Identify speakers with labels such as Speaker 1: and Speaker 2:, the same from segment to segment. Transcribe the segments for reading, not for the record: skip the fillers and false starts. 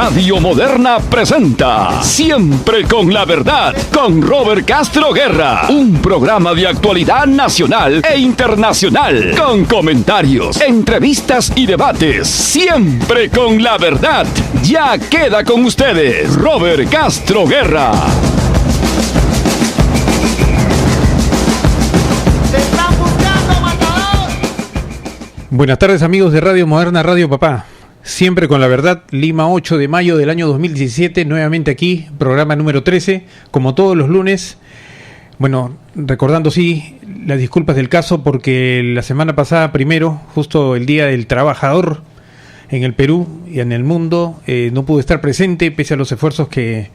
Speaker 1: Radio Moderna presenta Siempre con la Verdad, con Robert Castro Guerra. Un programa de actualidad nacional e internacional, con comentarios, entrevistas y debates. Siempre con la verdad. Ya queda con ustedes, Robert Castro Guerra.
Speaker 2: Buenas tardes, amigos de Radio Moderna, Radio Papá. Siempre con la verdad, Lima, 8 de mayo del año 2017, nuevamente aquí, programa número 13, como todos los lunes. Bueno, recordando sí las disculpas del caso, porque la semana pasada, primero, justo el Día del Trabajador en el Perú y en el mundo, no pude estar presente, pese a los esfuerzos que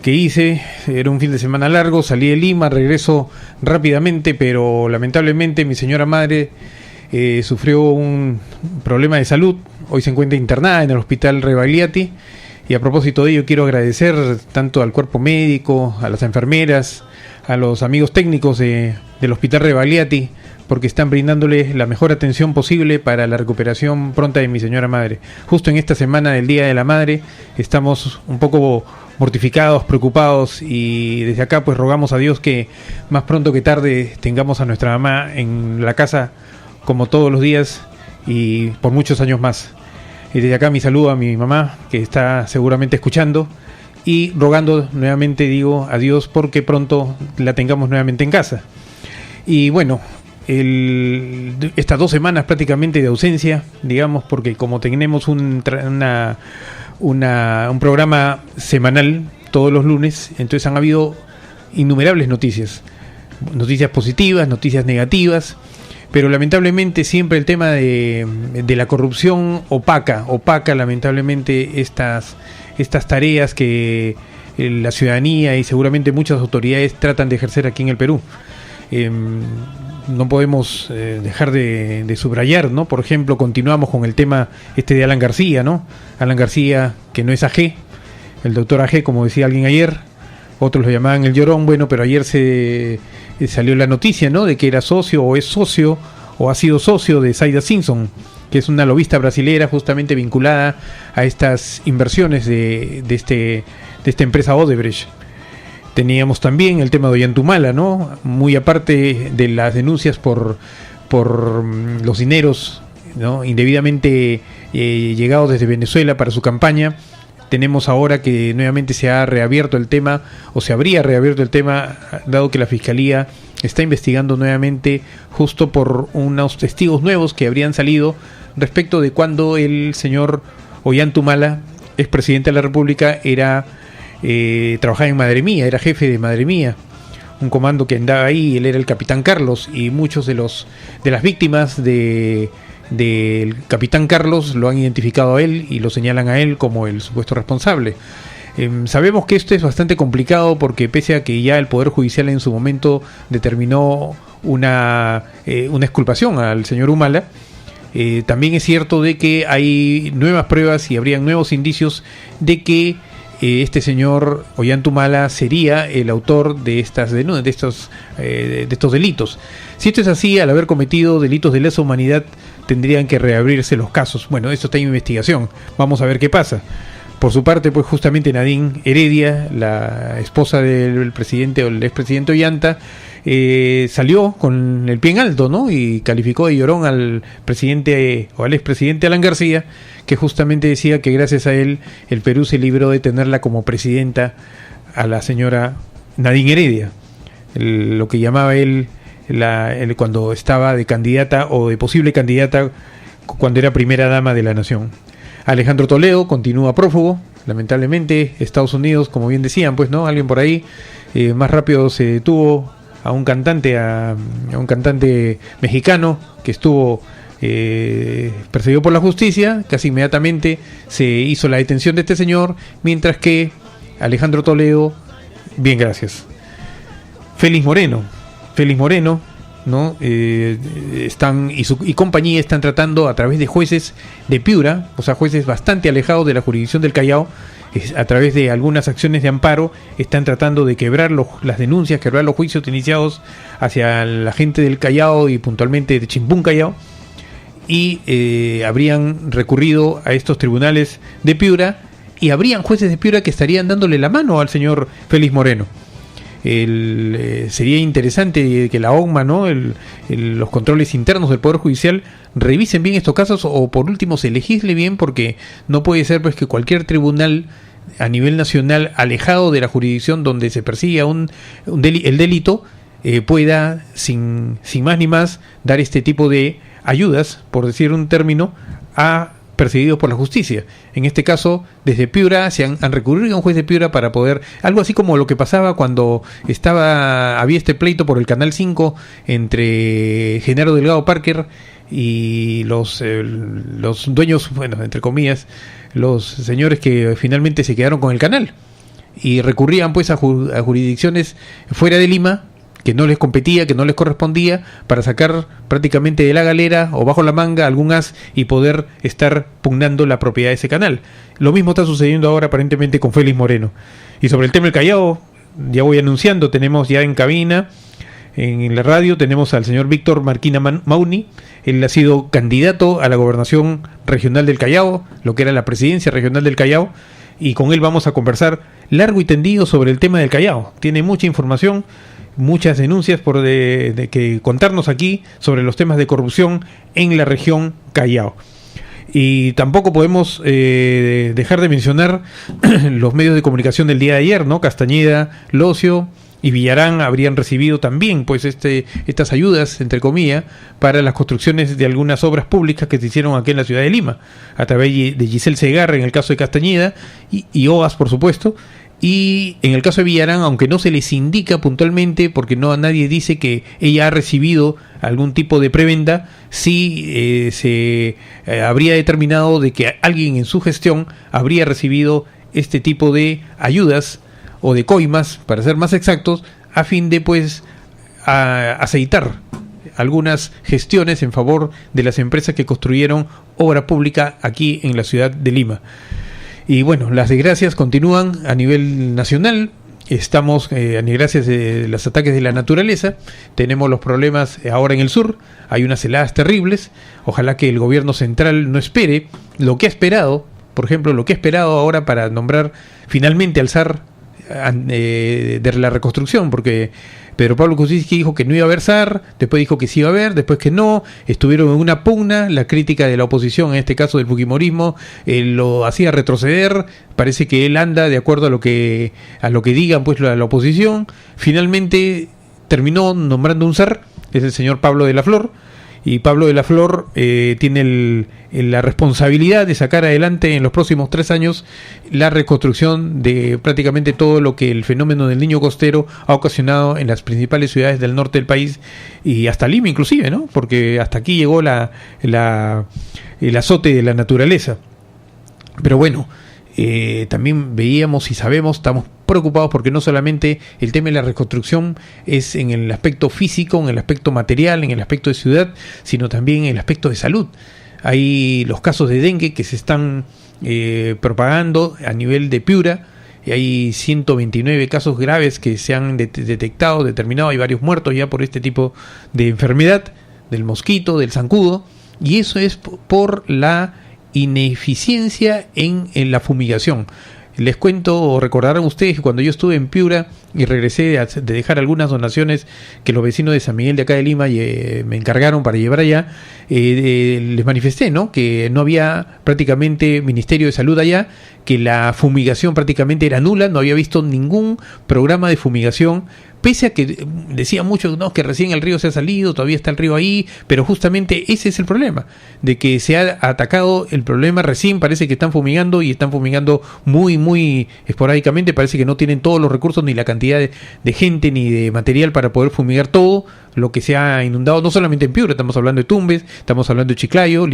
Speaker 2: hice. Era un fin de semana largo, salí de Lima, regreso rápidamente, pero lamentablemente mi señora madre sufrió un problema de salud. Hoy se encuentra internada en el Hospital Rebagliati, y a propósito de ello quiero agradecer tanto al cuerpo médico, a las enfermeras, a los amigos técnicos del Hospital Rebagliati, porque están brindándole la mejor atención posible para la recuperación pronta de mi señora madre. Justo en esta semana del Día de la Madre estamos un poco mortificados, preocupados, y desde acá pues rogamos a Dios que más pronto que tarde tengamos a nuestra mamá en la casa como todos los días y por muchos años más. Y desde acá mi saludo a mi mamá, que está seguramente escuchando, y rogando nuevamente, digo, a Dios porque pronto la tengamos nuevamente en casa. Y bueno, estas 2 semanas prácticamente de ausencia, digamos, porque como tenemos un programa semanal todos los lunes, entonces han habido innumerables noticias positivas, noticias negativas, pero lamentablemente siempre el tema de la corrupción opaca lamentablemente estas tareas que la ciudadanía y seguramente muchas autoridades tratan de ejercer aquí en el Perú. No podemos dejar de subrayar, ¿no? Por ejemplo, continuamos con el tema de Alan García, ¿no? Alan García, que no es AG, el doctor AG, como decía alguien ayer, otros lo llamaban el Llorón, bueno, pero ayer salió la noticia, ¿no?, de que era socio o es socio o ha sido socio de Saida Simpson, que es una lobista brasilera justamente vinculada a estas inversiones de esta empresa Odebrecht. Teníamos también el tema de Ollantumala, ¿no?, muy aparte de las denuncias por los dineros, ¿no?, indebidamente llegados desde Venezuela para su campaña. Tenemos ahora que nuevamente se ha reabierto el tema, o se habría reabierto el tema, dado que la Fiscalía está investigando nuevamente justo por unos testigos nuevos que habrían salido respecto de cuando el señor Ollantumala, expresidente de la República, trabajaba en Madre Mía, era jefe de Madre Mía, un comando que andaba ahí. Él era el capitán Carlos, y muchos de las víctimas del capitán Carlos lo han identificado a él y lo señalan a él como el supuesto responsable. Sabemos que esto es bastante complicado, porque pese a que ya el Poder Judicial en su momento determinó una exculpación al señor Humala, también es cierto de que hay nuevas pruebas y habrían nuevos indicios de que este señor Ollantumala sería el autor de estos delitos. Si esto es así, al haber cometido delitos de lesa humanidad, tendrían que reabrirse los casos. Bueno, esto está en investigación, vamos a ver qué pasa. Por su parte, pues justamente Nadine Heredia, la esposa del presidente o el expresidente Ollanta, salió con el pie en alto, ¿no?, y calificó de llorón al presidente o al expresidente Alan García, que justamente decía que gracias a él el Perú se libró de tenerla como presidenta a la señora Nadine Heredia, lo que llamaba él cuando estaba de candidata o de posible candidata cuando era primera dama de la nación. Alejandro Toledo continúa prófugo, lamentablemente. Estados Unidos, como bien decían, pues, ¿no?, alguien por ahí más rápido se detuvo a un cantante mexicano que estuvo perseguido por la justicia. Casi inmediatamente se hizo la detención de este señor, mientras que Alejandro Toledo, bien, gracias. Félix Moreno, ¿no? Y compañía están tratando a través de jueces de Piura, o sea, jueces bastante alejados de la jurisdicción del Callao, a través de algunas acciones de amparo, están tratando de quebrar las denuncias, quebrar los juicios iniciados hacia la gente del Callao y puntualmente de Chimpún Callao, y habrían recurrido a estos tribunales de Piura y habrían jueces de Piura que estarían dándole la mano al señor Félix Moreno. Sería interesante que la ONMA, ¿no? Los controles internos del Poder Judicial revisen bien estos casos, o por último se legisle bien, porque no puede ser pues que cualquier tribunal a nivel nacional, alejado de la jurisdicción donde se persigue el delito, pueda sin más ni más dar este tipo de ayudas, por decir un término, a perseguidos por la justicia. En este caso, desde Piura han recurrido a un juez de Piura para poder, algo así como lo que pasaba cuando había este pleito por el Canal 5 entre Genaro Delgado Parker y los dueños, bueno, entre comillas, los señores que finalmente se quedaron con el canal, y recurrían pues a jurisdicciones fuera de Lima, que no les competía, que no les correspondía, para sacar prácticamente de la galera o bajo la manga algún as y poder estar pugnando la propiedad de ese canal. Lo mismo está sucediendo ahora aparentemente con Félix Moreno. Y sobre el tema del Callao, ya voy anunciando, tenemos ya en cabina, en la radio, tenemos al señor Víctor Marquina Mauni. Él ha sido candidato a la gobernación regional del Callao, lo que era la presidencia regional del Callao, y con él vamos a conversar largo y tendido sobre el tema del Callao. Tiene mucha información, muchas denuncias de que contarnos aquí sobre los temas de corrupción en la región Callao. Y tampoco podemos dejar de mencionar los medios de comunicación del día de ayer, ¿no? Castañeda, Locio y Villarán habrían recibido también pues estas ayudas, entre comillas, para las construcciones de algunas obras públicas que se hicieron aquí en la ciudad de Lima, a través de Giselle Segarra en el caso de Castañeda, y OAS, por supuesto. Y en el caso de Villarán, aunque no se les indica puntualmente, porque nadie dice que ella ha recibido algún tipo de prebenda, sí se habría determinado de que alguien en su gestión habría recibido este tipo de ayudas, o de coimas, para ser más exactos, a fin de pues aceitar algunas gestiones en favor de las empresas que construyeron obra pública aquí en la ciudad de Lima. Y bueno, las desgracias continúan a nivel nacional. Estamos a desgracias de los ataques de la naturaleza. Tenemos los problemas ahora en el sur. Hay unas heladas terribles. Ojalá que el gobierno central no espere lo que ha esperado. Por ejemplo, lo que ha esperado ahora para nombrar finalmente al zar de la reconstrucción, porque Pedro Pablo Kuczynski dijo que no iba a haber zar, después dijo que sí iba a haber, después que no, estuvieron en una pugna, la crítica de la oposición, en este caso del fujimorismo, lo hacía retroceder, parece que él anda de acuerdo a lo que digan pues la oposición. Finalmente terminó nombrando un zar, es el señor Pablo de la Flor, y Pablo de la Flor tiene la responsabilidad de sacar adelante en los próximos 3 años la reconstrucción de prácticamente todo lo que el fenómeno del niño costero ha ocasionado en las principales ciudades del norte del país, y hasta Lima inclusive, ¿no? Porque hasta aquí llegó el azote de la naturaleza. Pero bueno, también veíamos y sabemos, estamos preocupados porque no solamente el tema de la reconstrucción es en el aspecto físico, en el aspecto material, en el aspecto de ciudad, sino también en el aspecto de salud. Hay los casos de dengue que se están propagando a nivel de Piura, y hay 129 casos graves que se han detectado, determinado, hay varios muertos ya por este tipo de enfermedad, del mosquito, del zancudo, y eso es por la ineficiencia en la fumigación. Les cuento, o recordarán ustedes que cuando yo estuve en Piura y regresé de dejar algunas donaciones que los vecinos de San Miguel de acá de Lima me encargaron para llevar allá, les manifesté, ¿no?, que no había prácticamente Ministerio de Salud allá, que la fumigación prácticamente era nula, no había visto ningún programa de fumigación, pese a que decían muchos, no, que recién el río se ha salido, todavía está el río ahí, pero justamente ese es el problema, de que se ha atacado el problema recién, parece que están fumigando, y están fumigando muy, muy esporádicamente, parece que no tienen todos los recursos, ni la cantidad de gente, ni de material para poder fumigar todo lo que se ha inundado, no solamente en Piura, estamos hablando de Tumbes, estamos hablando de Chiclayo,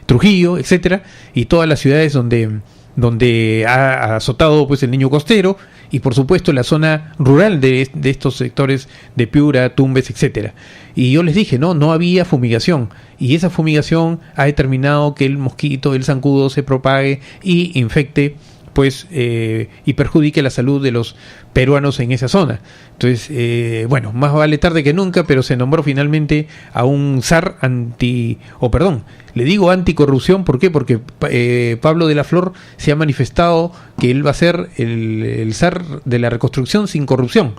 Speaker 2: Trujillo, etcétera, y todas las ciudades donde ha azotado pues el niño costero, y por supuesto la zona rural de estos sectores de Piura, Tumbes, etcétera. Y yo les dije, no había fumigación, y esa fumigación ha determinado que el mosquito, el zancudo se propague y infecte pues y perjudique la salud de los peruanos en esa zona. Entonces, bueno, más vale tarde que nunca, pero se nombró finalmente a un zar le digo anticorrupción, ¿por qué? Porque Pablo de la Flor se ha manifestado que él va a ser el zar de la reconstrucción sin corrupción.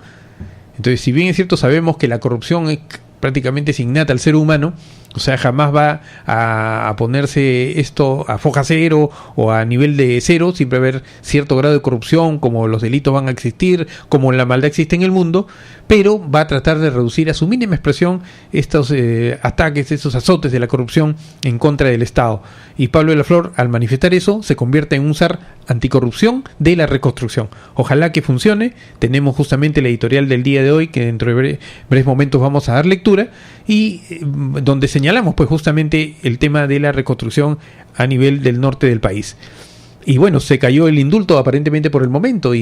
Speaker 2: Entonces, si bien es cierto, sabemos que la corrupción prácticamente es innata al ser humano, o sea, jamás va a ponerse esto a foja cero o a nivel de cero, siempre va a haber cierto grado de corrupción, como los delitos van a existir, como la maldad existe en el mundo, pero va a tratar de reducir a su mínima expresión estos ataques, estos azotes de la corrupción en contra del Estado. Y Pablo de la Flor, al manifestar eso, se convierte en un zar anticorrupción de la reconstrucción. Ojalá que funcione. Tenemos justamente la editorial del día de hoy, que dentro de breves momentos vamos a dar lectura, y donde señalamos pues justamente el tema de la reconstrucción a nivel del norte del país. Y bueno, se cayó el indulto aparentemente por el momento,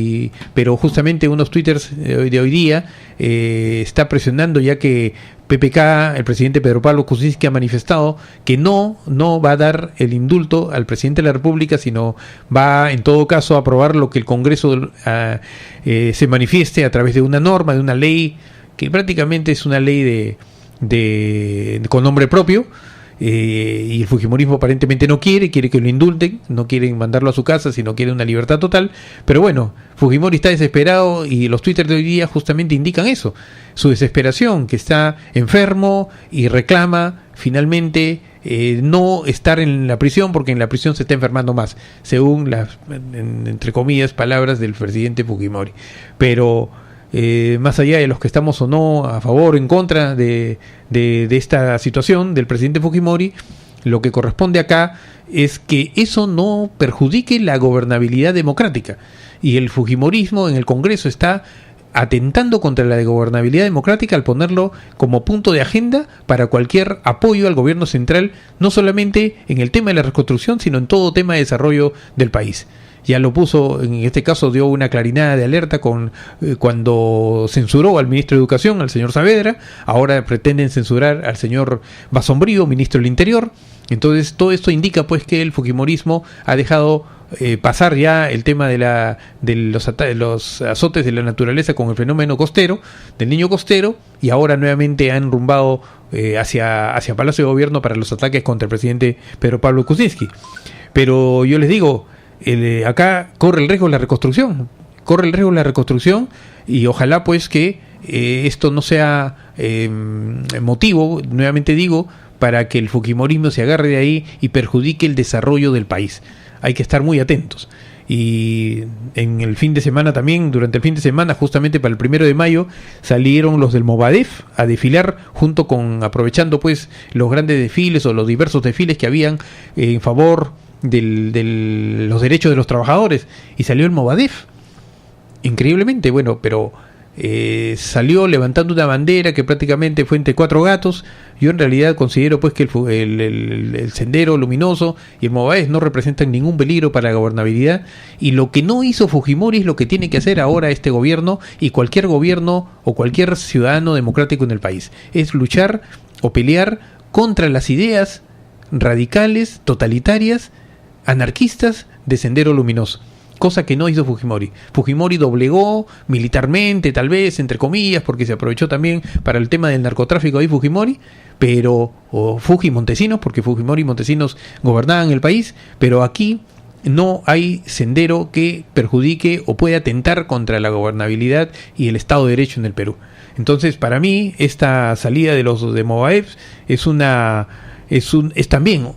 Speaker 2: pero justamente unos twitters de hoy día está presionando, ya que PPK, el presidente Pedro Pablo Kuczynski, ha manifestado que no va a dar el indulto al presidente de la República, sino va en todo caso a aprobar lo que el Congreso se manifieste a través de una norma, de una ley, que prácticamente es una ley con nombre propio. Y el fujimorismo aparentemente no quiere que lo indulten, no quieren mandarlo a su casa, sino quiere una libertad total. Pero bueno, Fujimori está desesperado y los twitters de hoy día justamente indican eso, su desesperación, que está enfermo y reclama finalmente no estar en la prisión, porque en la prisión se está enfermando más, según las, entre comillas, palabras del presidente Fujimori. Pero más allá de los que estamos o no a favor o en contra de esta situación del presidente Fujimori, lo que corresponde acá es que eso no perjudique la gobernabilidad democrática, y el fujimorismo en el Congreso está atentando contra la gobernabilidad democrática al ponerlo como punto de agenda para cualquier apoyo al gobierno central, no solamente en el tema de la reconstrucción, sino en todo tema de desarrollo del país. Ya lo puso, en este caso dio una clarinada de alerta cuando censuró al ministro de Educación, al señor Saavedra. Ahora pretenden censurar al señor Basombrío, ministro del Interior. Entonces todo esto indica pues que el fujimorismo ha dejado pasar ya el tema de los azotes de la naturaleza con el fenómeno costero, del niño costero, y ahora nuevamente han enrumbado hacia Palacio de Gobierno para los ataques contra el presidente Pedro Pablo Kuczynski. Pero yo les digo, acá corre el riesgo de la reconstrucción, y ojalá pues que esto no sea motivo, nuevamente digo, para que el fujimorismo se agarre de ahí y perjudique el desarrollo del país. Hay que estar muy atentos. Y en el fin de semana también, durante el fin de semana, justamente para el 1 de mayo, salieron los del Movadef a desfilar aprovechando pues los grandes desfiles o los diversos desfiles que habían en favor de los derechos de los trabajadores, y salió el Movadef increíblemente, bueno, pero salió levantando una bandera que prácticamente fue entre 4 gatos. Yo en realidad considero pues que el Sendero Luminoso y el Movadef no representan ningún peligro para la gobernabilidad, y lo que no hizo Fujimori es lo que tiene que hacer ahora este gobierno y cualquier gobierno o cualquier ciudadano democrático en el país, es luchar o pelear contra las ideas radicales, totalitarias, anarquistas de Sendero Luminoso, cosa que no hizo Fujimori. Fujimori doblegó militarmente, tal vez, entre comillas, porque se aprovechó también para el tema del narcotráfico ahí Fujimori, o Montesinos, porque Fujimori y Montesinos gobernaban el país, pero aquí no hay sendero que perjudique o pueda atentar contra la gobernabilidad y el Estado de Derecho en el Perú. Entonces, para mí, esta salida de los de Movadef es también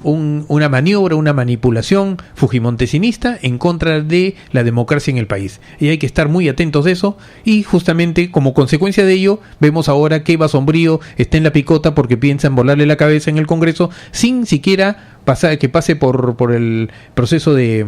Speaker 2: una maniobra, una manipulación fujimontesinista en contra de la democracia en el país, y hay que estar muy atentos de eso. Y justamente como consecuencia de ello vemos ahora que Basombrío está en la picota porque piensan volarle la cabeza en el Congreso sin siquiera que pase por el proceso de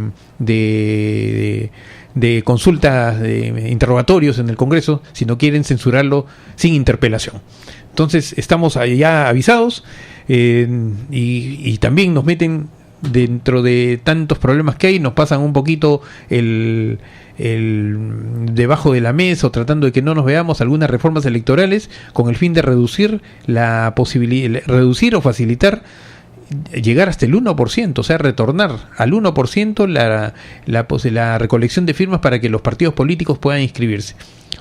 Speaker 2: consultas, de interrogatorios en el Congreso, sino quieren censurarlo sin interpelación. Entonces estamos ya avisados, y también nos meten dentro de tantos problemas que hay, nos pasan un poquito el debajo de la mesa, o tratando de que no nos veamos algunas reformas electorales con el fin de reducir o facilitar llegar hasta el 1%, o sea, retornar al 1% la recolección de firmas para que los partidos políticos puedan inscribirse,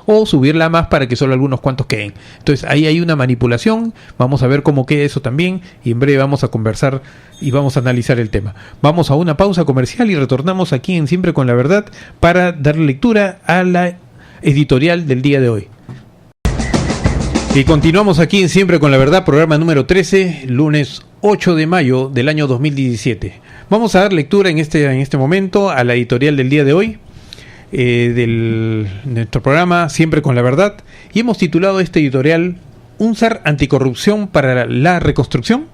Speaker 2: o subirla más para que solo algunos cuantos queden. Entonces ahí hay una manipulación, vamos a ver cómo queda eso también, y en breve vamos a conversar y vamos a analizar el tema. Vamos a una pausa comercial y retornamos aquí en Siempre con la Verdad para darle lectura a la editorial del día de hoy. Y continuamos aquí en Siempre con la Verdad, programa número 13, lunes 8 de mayo del año 2017. Vamos a dar lectura en este momento a la editorial del día de hoy, nuestro programa Siempre con la Verdad, y hemos titulado este editorial Un zar anticorrupción para la reconstrucción.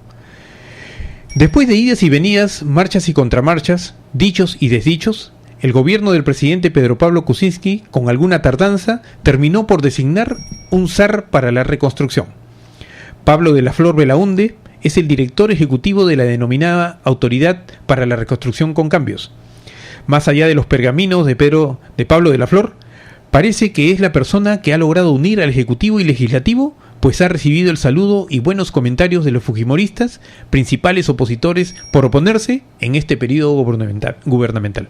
Speaker 2: Después de idas y venidas, marchas y contramarchas, dichos y desdichos, el gobierno del presidente Pedro Pablo Kuczynski, con alguna tardanza, terminó por designar un zar para la reconstrucción. Pablo de la Flor Belaúnde es el director ejecutivo de la denominada Autoridad para la Reconstrucción con Cambios. Más allá de los pergaminos de Pablo de la Flor, parece que es la persona que ha logrado unir al Ejecutivo y Legislativo, pues ha recibido el saludo y buenos comentarios de los fujimoristas, principales opositores, por oponerse en este periodo gubernamental.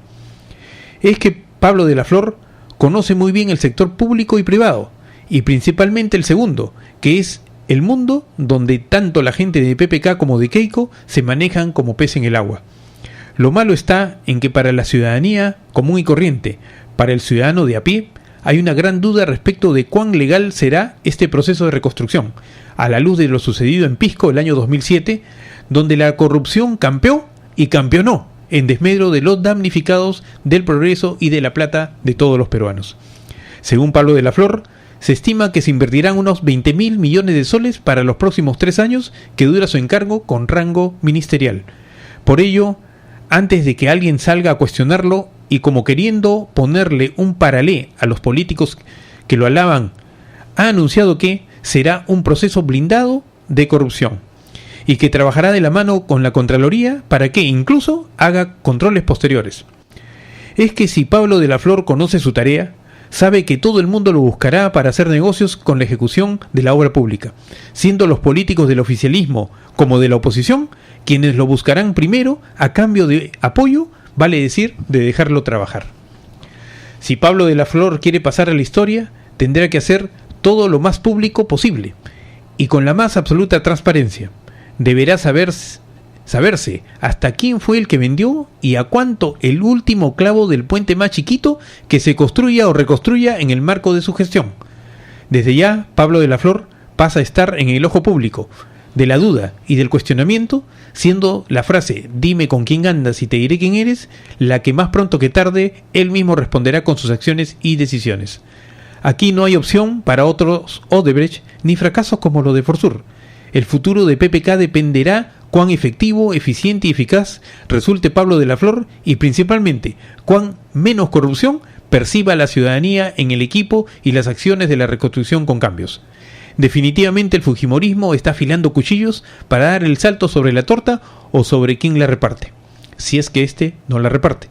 Speaker 2: Es que Pablo de la Flor conoce muy bien el sector público y privado, y principalmente el segundo, que es el mundo donde tanto la gente de PPK como de Keiko se manejan como pez en el agua. Lo malo está en que para la ciudadanía común y corriente, para el ciudadano de a pie, hay una gran duda respecto de cuán legal será este proceso de reconstrucción, a la luz de lo sucedido en Pisco el año 2007, donde la corrupción campeó y campeonó en desmedro de los damnificados, del progreso y de la plata de todos los peruanos. Según Pablo de la Flor, se estima que se invertirán unos 20.000 millones de soles para los próximos 3 años que dura su encargo con rango ministerial. Por ello, antes de que alguien salga a cuestionarlo y como queriendo ponerle un paralé a los políticos que lo alaban, ha anunciado que será un proceso blindado de corrupción y que trabajará de la mano con la Contraloría para que incluso haga controles posteriores. Es que si Pablo de la Flor conoce su tarea, sabe que todo el mundo lo buscará para hacer negocios con la ejecución de la obra pública, siendo los políticos del oficialismo como de la oposición quienes lo buscarán primero a cambio de apoyo, vale decir, de dejarlo trabajar. Si Pablo de la Flor quiere pasar a la historia, tendrá que hacer todo lo más público posible y con la más absoluta transparencia. Deberá saberse hasta quién fue el que vendió y a cuánto el último clavo del puente más chiquito que se construya o reconstruya en el marco de su gestión. Desde ya, Pablo de la Flor pasa a estar en el ojo público de la duda y del cuestionamiento, siendo la frase "dime con quién andas y te diré quién eres" la que más pronto que tarde él mismo responderá con sus acciones y decisiones. Aquí no hay opción para otros Odebrecht ni fracasos como lo de Forsur. El futuro de PPK dependerá cuán efectivo, eficiente y eficaz resulte Pablo de la Flor y principalmente cuán menos corrupción perciba la ciudadanía en el equipo y las acciones de la reconstrucción con cambios. Definitivamente el fujimorismo está afilando cuchillos para dar el salto sobre la torta o sobre quién la reparte, si es que éste no la reparte.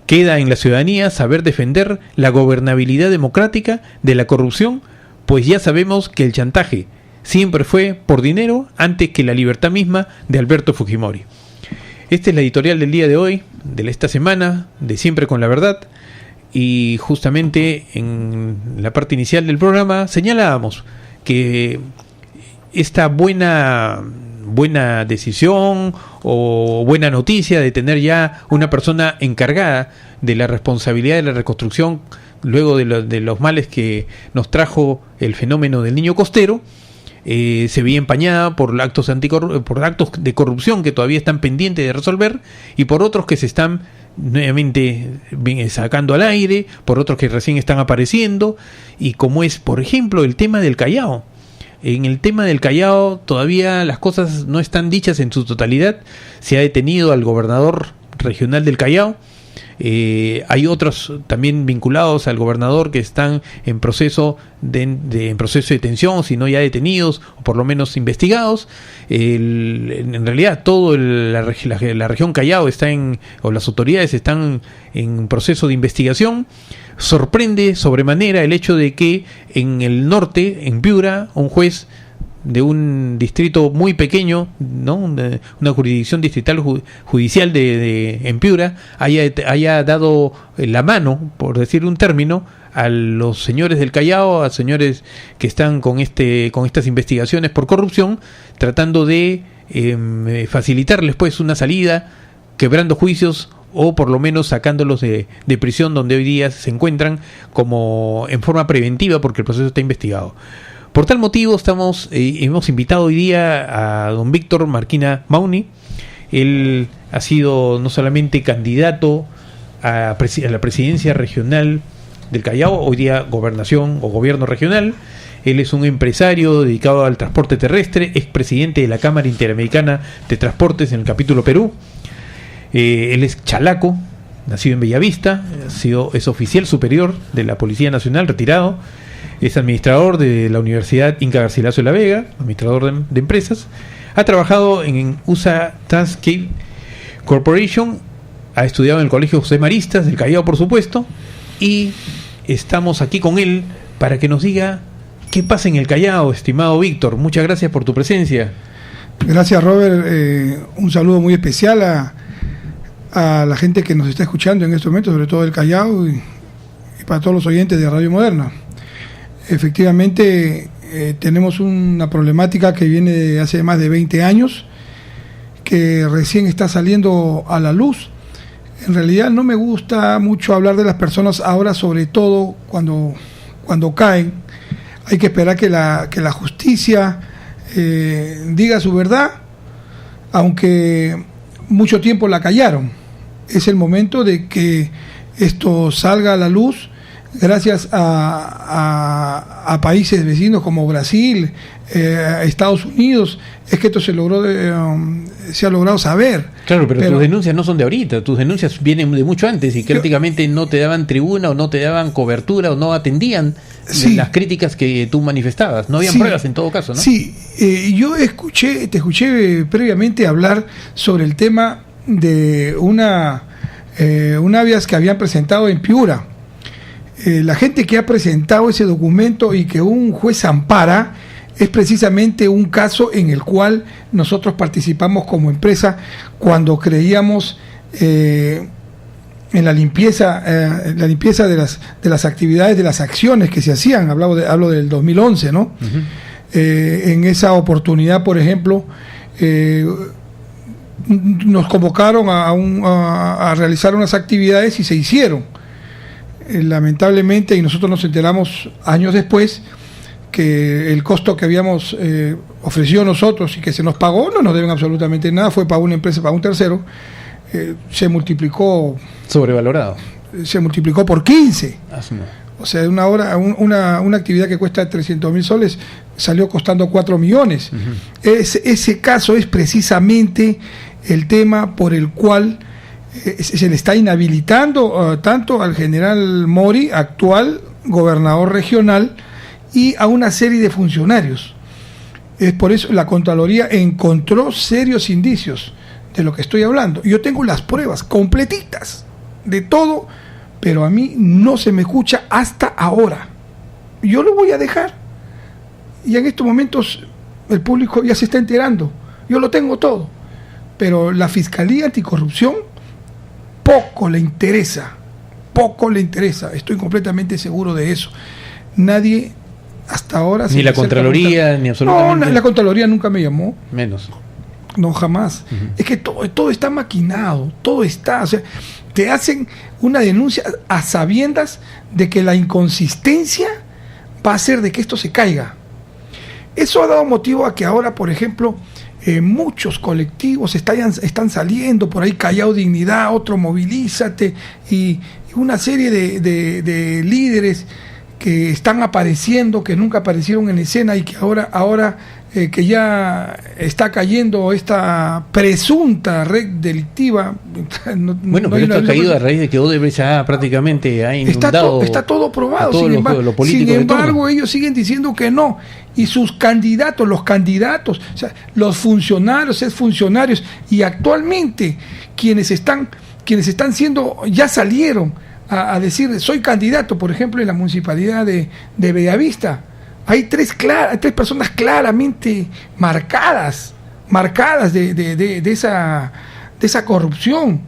Speaker 2: Queda en la ciudadanía saber defender la gobernabilidad democrática de la corrupción, pues ya sabemos que el chantaje siempre fue por dinero antes que la libertad misma de Alberto Fujimori. Esta es la editorial del día de hoy, de esta semana, de Siempre con la Verdad, y justamente en la parte inicial del programa señalábamos que esta buena decisión o buena noticia de tener ya una persona encargada de la responsabilidad de la reconstrucción luego de los males que nos trajo el fenómeno del Niño Costero, se veía empañada por actos de corrupción que todavía están pendientes de resolver y por otros que se están nuevamente sacando al aire, por otros que recién están apareciendo, y como es por ejemplo el tema del Callao. En el tema del Callao todavía las cosas no están dichas en su totalidad. Se ha detenido al gobernador regional del Callao. Hay otros también vinculados al gobernador que están en proceso de detención, si no ya detenidos o por lo menos investigados. En realidad la región Callao o las autoridades están en proceso de investigación. Sorprende sobremanera el hecho de que en el norte, en Piura, un juez de un distrito muy pequeño, ¿no? Una jurisdicción distrital judicial en Piura, haya dado la mano, por decir un término, a los señores del Callao, a señores que están con estas investigaciones por corrupción, tratando de facilitarles pues una salida, quebrando juicios o por lo menos sacándolos de prisión donde hoy día se encuentran como en forma preventiva porque el proceso está investigado. Por tal motivo hemos invitado hoy día a don Víctor Marquina Mauni. Él ha sido no solamente candidato a la presidencia regional del Callao, hoy día gobernación o gobierno regional. Él es un empresario dedicado al transporte terrestre, es presidente de la Cámara Interamericana de Transportes en el capítulo Perú. Él es chalaco, nacido en Bellavista, es oficial superior de la Policía Nacional, retirado. Es administrador de la Universidad Inca Garcilaso de la Vega, administrador de empresas. Ha trabajado en USA Transcape Corporation, ha estudiado en el Colegio José Maristas del Callao, por supuesto, y estamos aquí con él para que nos diga qué pasa en el Callao, estimado Víctor. Muchas gracias por tu presencia.
Speaker 3: Gracias, Robert. Un saludo muy especial a la gente que nos está escuchando en este momento, sobre todo del Callao, y para todos los oyentes de Radio Moderna. Efectivamente, tenemos una problemática que viene de hace más de 20 años, que recién está saliendo a la luz. En realidad no me gusta mucho hablar de las personas ahora, sobre todo cuando caen. Hay que esperar que la justicia diga su verdad, aunque mucho tiempo la callaron. Es el momento de que esto salga a la luz, gracias a países vecinos como Brasil, Estados Unidos, es que esto se ha logrado saber.
Speaker 2: Claro, pero tus denuncias no son de ahorita, tus denuncias vienen de mucho antes y prácticamente no te daban tribuna o no te daban cobertura o no atendían las críticas que tú manifestabas. No habían pruebas en todo caso, ¿no? Sí,
Speaker 3: yo te escuché previamente hablar sobre el tema de un habeas que habían presentado en Piura. La gente que ha presentado ese documento y que un juez ampara es precisamente un caso en el cual nosotros participamos como empresa cuando creíamos en la limpieza de las actividades, de las acciones que se hacían. Hablo del 2011, ¿no? Uh-huh. En esa oportunidad, por ejemplo, nos convocaron a realizar unas actividades y se hicieron. Lamentablemente, y nosotros nos enteramos años después, que el costo que habíamos ofrecido nosotros y que se nos pagó, no nos deben absolutamente nada, fue para una empresa, para un tercero, se multiplicó.
Speaker 2: Sobrevalorado.
Speaker 3: Se multiplicó por 15. O sea, una actividad que cuesta 300.000 soles salió costando 4 millones. Uh-huh. Ese caso es precisamente el tema por el cual se le está inhabilitando tanto al general Mori, actual gobernador regional, y a una serie de funcionarios. Es por eso la Contraloría encontró serios indicios de lo que estoy hablando. Yo tengo las pruebas completitas de todo, pero a mí no se me escucha hasta ahora. Yo lo voy a dejar. Y en estos momentos el público ya se está enterando. Yo lo tengo todo. Pero la Fiscalía Anticorrupción poco le interesa. Estoy completamente seguro de eso. Nadie hasta ahora...
Speaker 2: Ni la Contraloría, ni absolutamente...
Speaker 3: No, la Contraloría nunca me llamó.
Speaker 2: Menos.
Speaker 3: No, jamás. Uh-huh. Es que todo está maquinado, todo está... O sea, te hacen una denuncia a sabiendas de que la inconsistencia va a hacer de que esto se caiga. Eso ha dado motivo a que ahora, por ejemplo, muchos colectivos están saliendo por ahí, Callao Dignidad, otro Movilízate, y una serie de líderes que están apareciendo, que nunca aparecieron en escena y que ahora que ya está cayendo esta presunta red delictiva.
Speaker 2: Pero esto ha caído a raíz de que Odebrecht prácticamente ha inundado.
Speaker 3: Está todo probado. Sin embargo, ellos siguen diciendo que no. Y sus candidatos, o sea, los funcionarios, exfuncionarios, y actualmente quienes están siendo, ya salieron a decir, soy candidato, por ejemplo, en la municipalidad de Bellavista, Hay tres personas claramente marcadas de esa corrupción.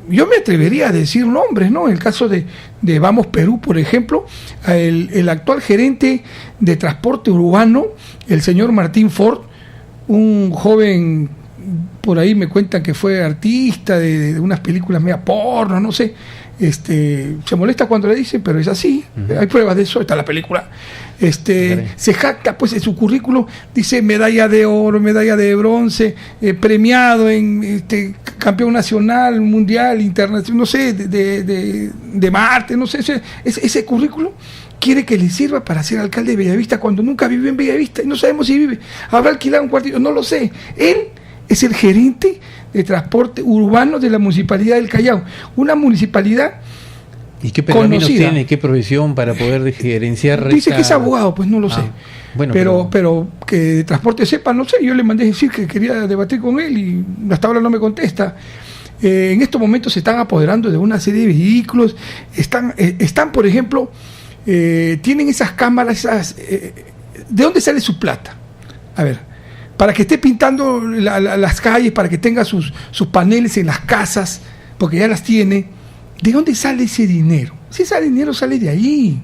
Speaker 3: Yo me atrevería a decir nombres, ¿no? En el caso de Vamos Perú, por ejemplo, el actual gerente de transporte urbano, el señor Martín Ford, un joven, por ahí me cuentan que fue artista de unas películas media porno, no sé, se molesta cuando le dicen, pero es así, hay pruebas de eso, está la película. Se jacta pues en su currículum, dice medalla de oro, medalla de bronce, premiado en campeón nacional, mundial, internacional, no sé, de Marte, no sé, ese currículum quiere que le sirva para ser alcalde de Bellavista cuando nunca vivió en Bellavista y no sabemos si vive, habrá alquilado un cuartito, no lo sé. Él es el gerente de transporte urbano de la Municipalidad del Callao, una municipalidad.
Speaker 2: ¿Y qué pergaminos tiene, qué profesión para poder gerenciar?
Speaker 3: Dice que es abogado, pues no lo sé. Bueno, pero que de transporte sepa, no sé. Yo le mandé decir que quería debatir con él y hasta ahora no me contesta. En estos momentos se están apoderando de una serie de vehículos. Están por ejemplo, tienen esas cámaras. ¿De dónde sale su plata? A ver, para que esté pintando las calles, para que tenga sus paneles en las casas, porque ya las tiene. ¿De dónde sale ese dinero? Si ese dinero sale de ahí,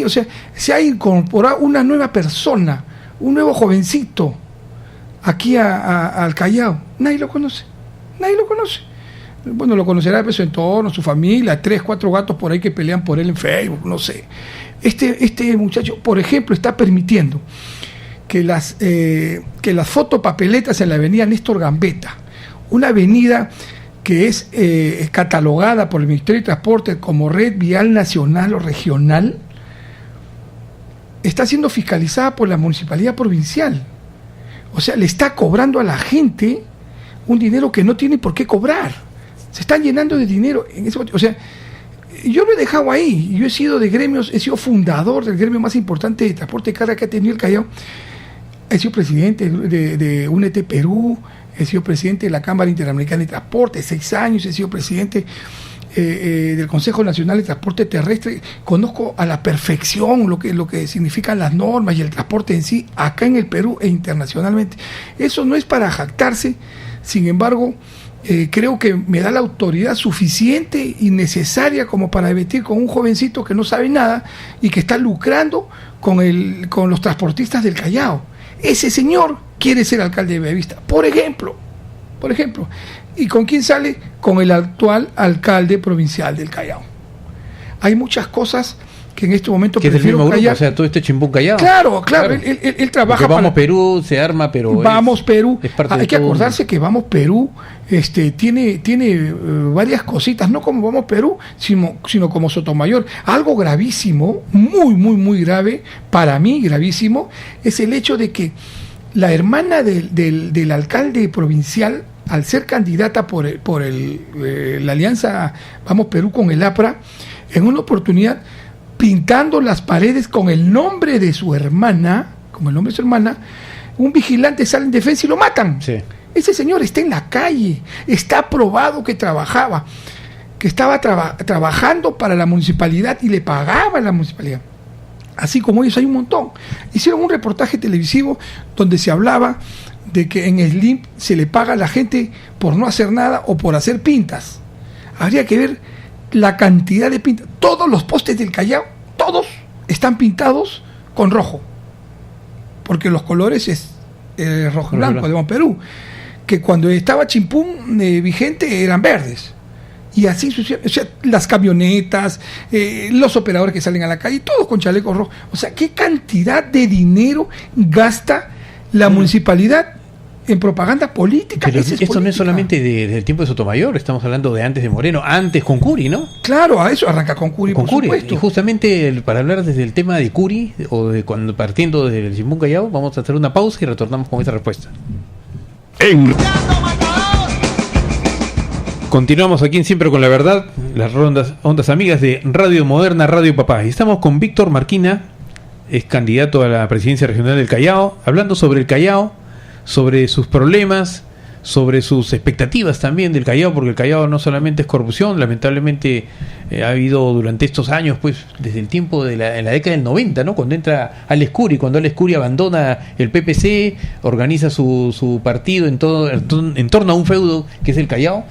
Speaker 3: o sea, se ha incorporado una nueva persona, un nuevo jovencito aquí al Callao. Nadie lo conoce. Bueno, lo conocerá de su entorno, su familia, 3, 4 gatos por ahí que pelean por él en Facebook, no sé. Este muchacho, por ejemplo, está permitiendo que las fotopapeletas en la avenida Néstor Gambetta, una avenida que es catalogada por el Ministerio de Transporte como red vial nacional o regional, está siendo fiscalizada por la Municipalidad Provincial. O sea, le está cobrando a la gente un dinero que no tiene por qué cobrar. Se están llenando de dinero. O sea, yo lo he dejado ahí. Yo he sido de gremios, he sido fundador del gremio más importante de transporte de carga que ha tenido el Callao. He sido presidente de UNET Perú. He sido presidente de la Cámara Interamericana de Transporte, 6 años, he sido presidente del Consejo Nacional de Transporte Terrestre, conozco a la perfección lo que significan las normas y el transporte en sí, acá en el Perú e internacionalmente. Eso no es para jactarse, sin embargo, creo que me da la autoridad suficiente y necesaria como para debatir con un jovencito que no sabe nada y que está lucrando con los transportistas del Callao. Ese señor quiere ser alcalde de Bellavista, por ejemplo. ¿Y con quién sale? Con el actual alcalde provincial del Callao. Hay muchas cosas que en este momento
Speaker 2: que prefiero callar. Grupo, o sea, todo este chimbún Callao.
Speaker 3: Claro. Él trabaja.
Speaker 2: Porque Vamos Perú se arma, pero
Speaker 3: Vamos Perú. Hay que acordarse
Speaker 2: mundo.
Speaker 3: Que Vamos Perú tiene varias cositas, no como Vamos Perú, sino como Sotomayor. Algo gravísimo, muy grave, para mí gravísimo, es el hecho de que la hermana del alcalde provincial, al ser candidata por la alianza Vamos Perú con el APRA, en una oportunidad pintando las paredes con el nombre de su hermana, un vigilante sale en defensa y lo matan. Sí. Ese señor está en la calle, está probado que trabajaba, que estaba trabajando para la municipalidad y le pagaba a la municipalidad. Así como ellos hay un montón. Hicieron un reportaje televisivo donde se hablaba de que en Slim se le paga a la gente por no hacer nada o por hacer pintas. Habría que ver la cantidad de pintas. Todos los postes del Callao, todos están pintados con rojo, porque los colores es rojo y blanco de Perú, que cuando estaba Chimpún vigente eran verdes. Y así sucesivamente, o sea, las camionetas, los operadores que salen a la calle, todos con chalecos rojos. O sea, ¿qué cantidad de dinero gasta la municipalidad en propaganda política?
Speaker 2: Pero esto no es solamente del tiempo de Sotomayor, estamos hablando de antes de Moreno, antes con Curi, ¿no?
Speaker 3: Claro, a eso arranca con Curi, por supuesto.
Speaker 2: Y justamente para hablar desde el tema de Curi, o de cuando partiendo desde el Chimbún Callao, vamos a hacer una pausa y retornamos con esta respuesta. Continuamos aquí en Siempre con la Verdad, las ondas amigas de Radio Moderna, Radio Papá. Y estamos con Víctor Marquina, es candidato a la presidencia regional del Callao, hablando sobre el Callao, sobre sus problemas, sobre sus expectativas también del Callao, porque el Callao no solamente es corrupción, lamentablemente ha habido durante estos años, pues desde el tiempo en la década del 90, ¿no? Cuando entra Alex Curi, cuando Alex Curi abandona el PPC, organiza su partido en torno a un feudo que es el Callao,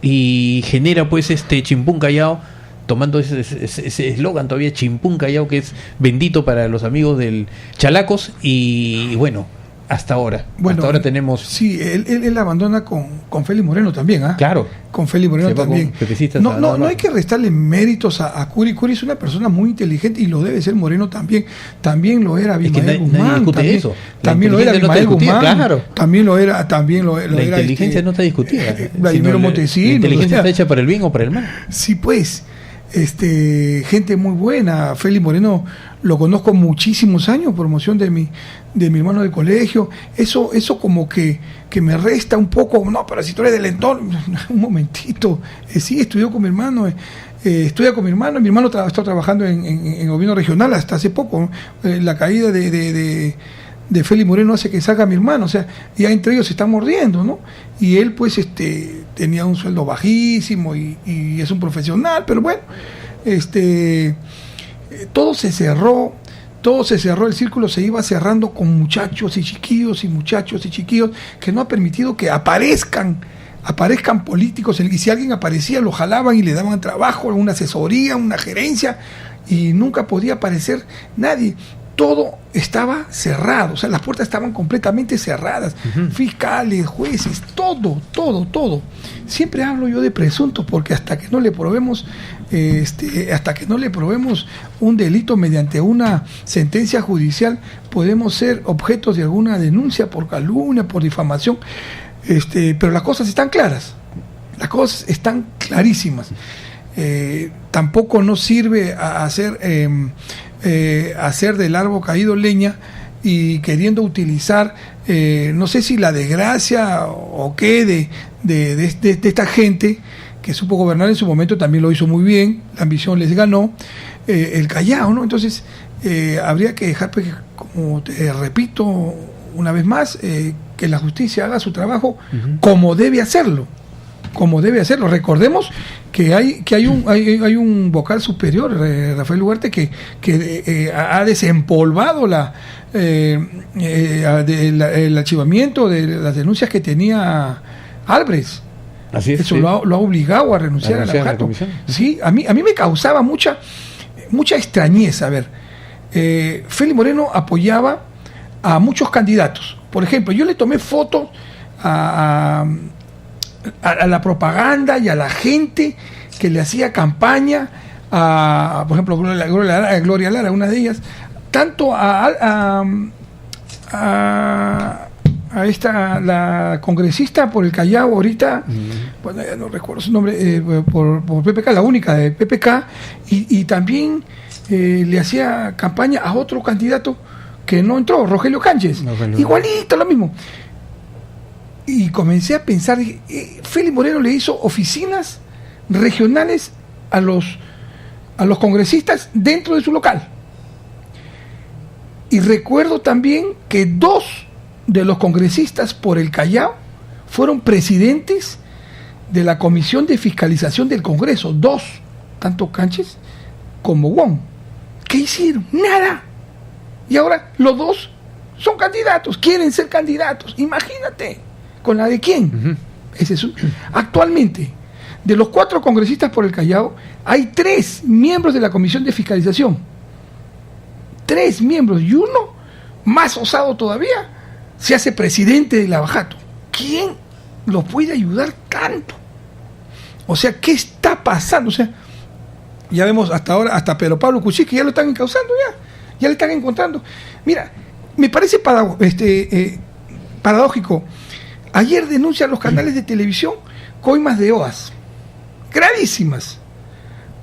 Speaker 2: y genera pues Chimpún Callao, tomando ese eslogan todavía, Chimpún Callao, que es bendito para los amigos del Chalacos, y bueno, hasta ahora tenemos...
Speaker 3: Sí, él abandona con Félix Moreno también, ¿ah?
Speaker 2: Claro.
Speaker 3: Con Félix Moreno también. No hay que restarle méritos a Curi. Curi es una persona muy inteligente y lo debe ser Moreno también. También lo era Abimael Guzmán. También lo era Abimael Guzmán. Claro. También lo era.
Speaker 2: La inteligencia no está discutida.
Speaker 3: Vladimiro Montesinos.
Speaker 2: La inteligencia está hecha para el bien o para el mal.
Speaker 3: Sí, pues. Gente muy buena. Félix Moreno lo conozco muchísimos años, promoción de mi hermano del colegio. Eso como que me resta un poco. No, pero si tú eres del entorno, un momentito. Sí, estudió con mi hermano. Estudia con mi hermano. Mi hermano está trabajando en gobierno regional hasta hace poco. La caída de Félix Moreno hace que salga mi hermano, o sea, ya entre ellos se están mordiendo, ¿no? Y él pues tenía un sueldo bajísimo y es un profesional, pero bueno, todo se cerró, el círculo se iba cerrando con muchachos y chiquillos que no ha permitido que aparezcan políticos, y si alguien aparecía lo jalaban y le daban trabajo, una asesoría, una gerencia, y nunca podía aparecer nadie. Todo estaba cerrado, o sea, las puertas estaban completamente cerradas, fiscales, jueces, todo. Siempre hablo yo de presuntos, porque hasta que no le probemos un delito mediante una sentencia judicial, podemos ser objetos de alguna denuncia por calumnia, por difamación, pero las cosas están claras, las cosas están clarísimas. Tampoco nos sirve hacer del árbol caído leña y queriendo utilizar no sé si la desgracia o qué de esta gente que supo gobernar en su momento, también lo hizo muy bien, la ambición les ganó, el Callao, ¿no? Entonces habría que dejar, pues, como te repito una vez más, que la justicia haga su trabajo como debe hacerlo. Recordemos que hay un vocal superior, Rafael Ugarte, que ha desempolvado el archivamiento de las denuncias que tenía Albrecht.
Speaker 2: Así es.
Speaker 3: Eso
Speaker 2: sí.
Speaker 3: lo ha obligado a renunciar a la comisión. Sí, a mí me causaba mucha extrañeza. A ver, Félix Moreno apoyaba a muchos candidatos. Por ejemplo, yo le tomé fotos a la propaganda y a la gente que le hacía campaña, por ejemplo, Gloria Lara, una de ellas, tanto la congresista por el Callao ahorita, bueno, ya no recuerdo su nombre, por PPK, la única de PPK, y también le hacía campaña a otro candidato que no entró, Rogelio Cánchez, igualito, lo mismo. Y comencé a pensar, Félix Moreno le hizo oficinas regionales a los congresistas dentro de su local. Y recuerdo también que 2 de los congresistas por el Callao fueron presidentes de la Comisión de Fiscalización del Congreso. 2, tanto Cánchez como Wong. ¿Qué hicieron? Nada. Y ahora los 2 son candidatos, quieren ser candidatos. Imagínate. ¿Con la de quién? Actualmente, de los 4 congresistas por el Callao, hay 3 miembros de la Comisión de Fiscalización. 3 miembros, y uno, más osado todavía, se hace presidente de Lavajato. ¿Quién los puede ayudar tanto? O sea, ¿qué está pasando? O sea, ya vemos hasta ahora, hasta Pedro Pablo Kuczynski, que ya lo están encauzando, ya le están encontrando. Mira, me parece paradójico. Ayer denuncian los canales de televisión coimas de OAS, gravísimas.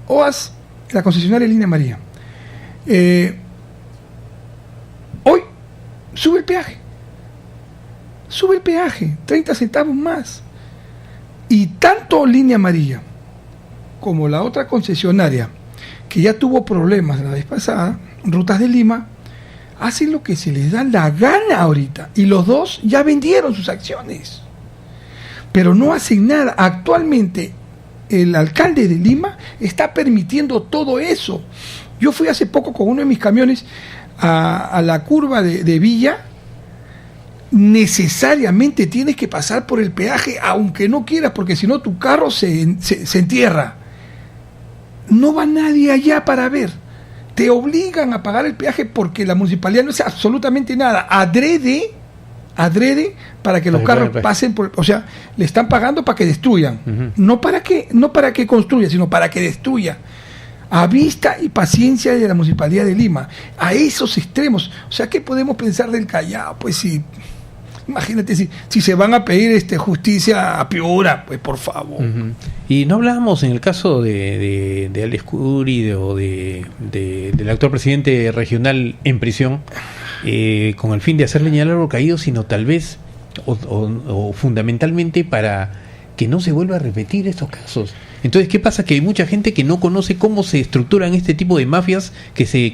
Speaker 3: OAS, la concesionaria Línea María. Hoy sube el peaje, 30 centavos más. Y tanto Línea Amarilla como la otra concesionaria, que ya tuvo problemas la vez pasada, Rutas de Lima, hacen lo que se les da la gana ahorita. Y los 2 ya vendieron sus acciones. pero no hacen nada. Actualmente el alcalde de Lima está permitiendo todo eso. Yo fui hace poco con uno de mis camiones a la curva de Villa. Necesariamente tienes que pasar por el peaje, aunque no quieras, porque si no tu carro se entierra. No va nadie allá para ver. Te obligan a pagar el peaje porque la municipalidad no hace absolutamente nada. Adrede para que los carros pasen por, o sea, le están pagando para que destruyan. No para que construya, sino para que destruya. A vista y paciencia de la municipalidad de Lima. A esos extremos. O sea, ¿qué podemos pensar del Callao? Pues sí. Imagínate si se van a pedir justicia a Piura, pues por favor.
Speaker 2: Y no hablábamos en el caso de Alex Curi o del actual presidente regional en prisión, con el fin de hacer leña al árbol caído, sino tal vez o fundamentalmente para que no se vuelva a repetir estos casos. Entonces, ¿qué pasa? Que hay mucha gente que no conoce cómo se estructuran este tipo de mafias que se